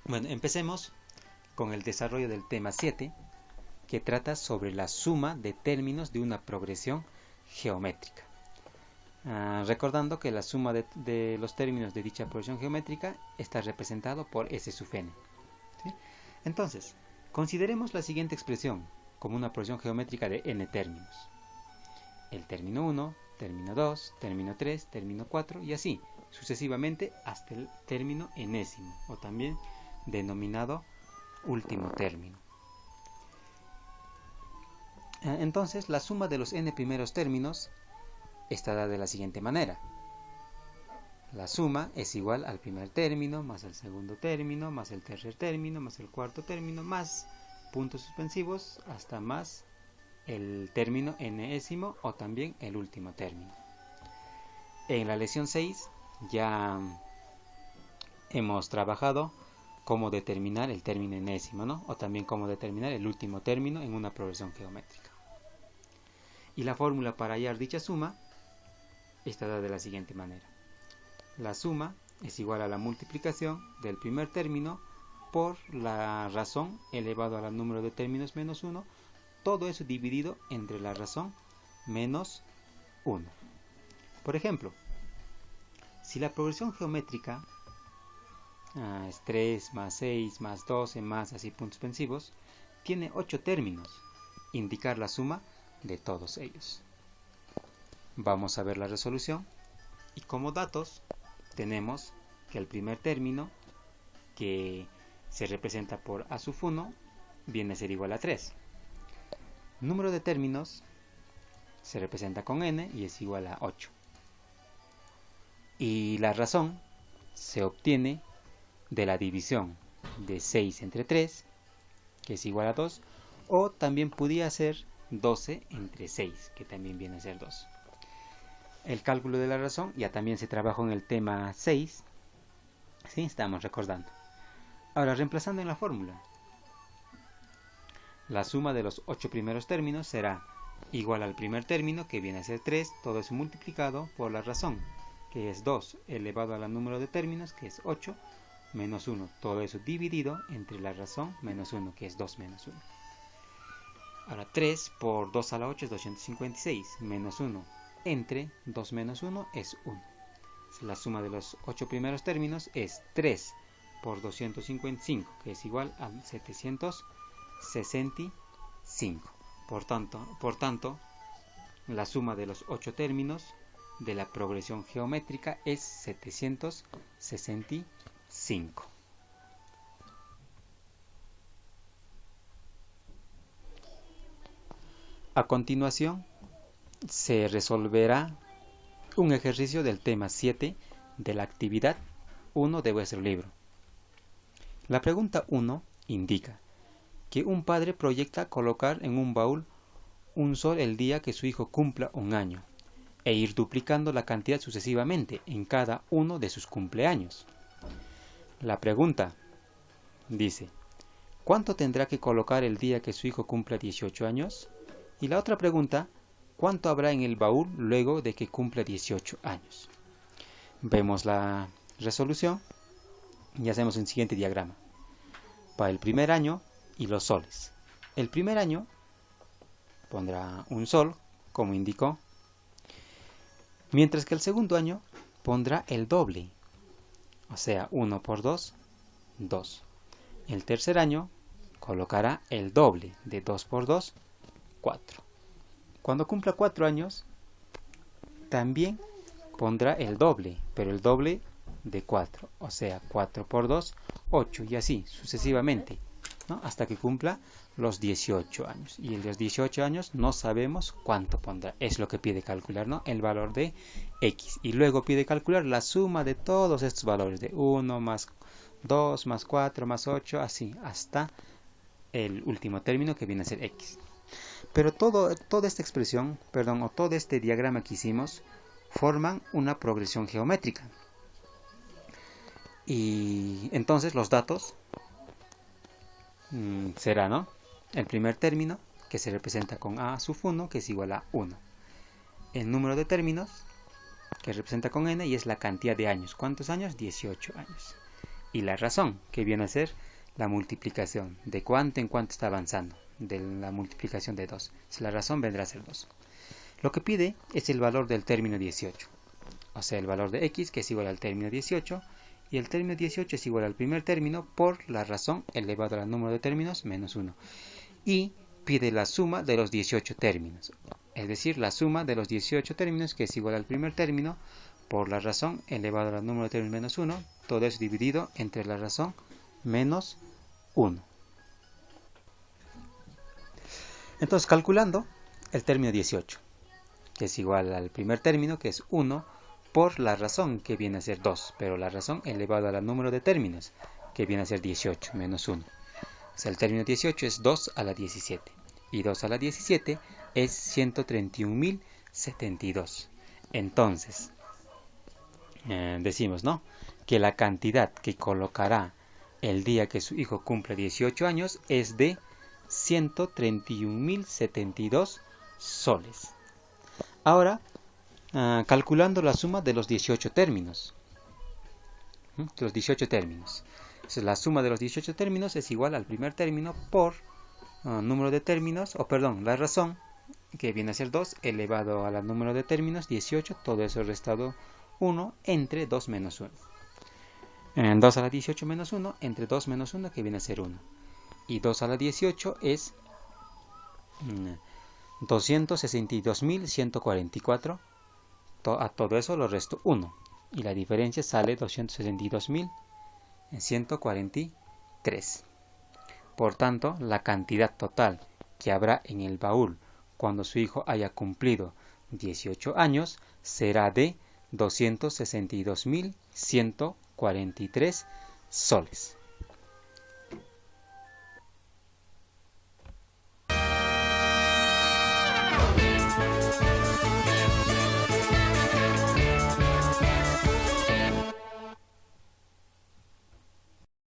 Bueno, empecemos con el desarrollo del tema 7, que trata sobre la suma de términos de una progresión geométrica. Recordando que la suma de los términos de dicha progresión geométrica está representado por S sub n. ¿Sí? Entonces, consideremos la siguiente expresión como una progresión geométrica de n términos. El término 1, término 2, término 3, término 4 y así sucesivamente hasta el término enésimo, o también denominado último término. Entonces, la suma de los n primeros términos está dada de la siguiente manera. La suma es igual al primer término, más el segundo término, más el tercer término, más el cuarto término, más puntos suspensivos, hasta más el término enésimo o también el último término. En la lección 6 ya hemos trabajado cómo determinar el término enésimo, ¿no? O también cómo determinar el último término en una progresión geométrica. Y la fórmula para hallar dicha suma está dada de la siguiente manera. La suma es igual a la multiplicación del primer término por la razón elevado al número de términos menos 1, todo eso dividido entre la razón menos 1. Por ejemplo, si la progresión geométrica es 3 más 6 más 12 más así puntos suspensivos, tiene 8 términos, indicar la suma de todos ellos. Vamos a ver la resolución y como datos tenemos que el primer término, que se representa por a sub 1, viene a ser igual a 3. Número de términos se representa con n y es igual a 8. Y la razón se obtiene de la división de 6 entre 3, que es igual a 2, o también podría ser 12 entre 6, que también viene a ser 2. El cálculo de la razón ya también se trabajó en el tema 6, ¿sí? Estamos recordando. Ahora, reemplazando en la fórmula, la suma de los 8 primeros términos será igual al primer término, que viene a ser 3, todo eso multiplicado por la razón, que es 2, elevado al número de términos, que es 8, menos 1, todo eso dividido entre la razón menos 1, que es 2 menos 1. Ahora, 3 por 2 a la 8 es 256, menos 1 entre 2 menos 1 es 1. La suma de los 8 primeros términos es 3 por 255, que es igual a 765. Por tanto, la suma de los 8 términos de la progresión geométrica es 765. A continuación, se resolverá un ejercicio del tema 7 de la actividad 1 de vuestro libro. La pregunta 1 indica que un padre proyecta colocar en un baúl un sol el día que su hijo cumpla un año e ir duplicando la cantidad sucesivamente en cada uno de sus cumpleaños. La pregunta dice, ¿cuánto tendrá que colocar el día que su hijo cumpla 18 años? Y la otra pregunta, ¿cuánto habrá en el baúl luego de que cumpla 18 años? Vemos la resolución y hacemos el siguiente diagrama. Para el primer año y los soles. El primer año pondrá un sol, como indicó, mientras que el segundo año pondrá el doble, o sea, 1 por 2, 2. El tercer año colocará el doble de 2 por 2, 4. Cuando cumpla 4 años, también pondrá el doble, pero el doble de 4, o sea, 4 por 2, 8, y así sucesivamente, ¿no? Hasta que cumpla los 18 años. Y en los 18 años no sabemos cuánto pondrá. Es lo que pide calcular, ¿no? El valor de x. Y luego pide calcular la suma de todos estos valores, de 1 más 2 más 4 más 8, así, hasta el último término que viene a ser x. Pero toda esta expresión, o todo este diagrama que hicimos, forman una progresión geométrica. Y entonces los datos será, ¿no? El primer término, que se representa con a sub 1, que es igual a 1. El número de términos, que representa con n, y es la cantidad de años. ¿Cuántos años? 18 años. y la razón, que viene a ser la multiplicación, de cuánto en cuánto está avanzando, de la multiplicación de 2. La razón vendrá a ser 2. Lo que pide es el valor del término 18, o sea, el valor de x, que es igual al término 18, y el término 18 es igual al primer término por la razón elevado al número de términos menos 1. Y pide la suma de los 18 términos, es decir, la suma de los 18 términos, que es igual al primer término por la razón elevado al número de términos menos 1, todo eso dividido entre la razón menos 1. Entonces, calculando el término 18, que es igual al primer término, que es 1, por la razón, que viene a ser 2, pero la razón elevado al número de términos, que viene a ser 18 menos 1. O sea, el término 18 es 2 a la 17, y 2 a la 17 es 131.072. Entonces, decimos, ¿no?, que la cantidad que colocará el día que su hijo cumple 18 años es de 131.072 soles. Ahora, calculando la suma de los 18 términos. Los 18 términos. Entonces, la suma de los 18 términos es igual al primer término por número de términos, la razón, que viene a ser 2 elevado al número de términos 18, todo eso restado 1 entre 2 menos 1. 2 a la 18 menos 1 entre 2 menos 1, que viene a ser 1. Y 2 a la 18 es 262.144. A todo eso lo resto 1. Y la diferencia sale 262.143. Por tanto, la cantidad total que habrá en el baúl cuando su hijo haya cumplido 18 años será de 262.143 soles.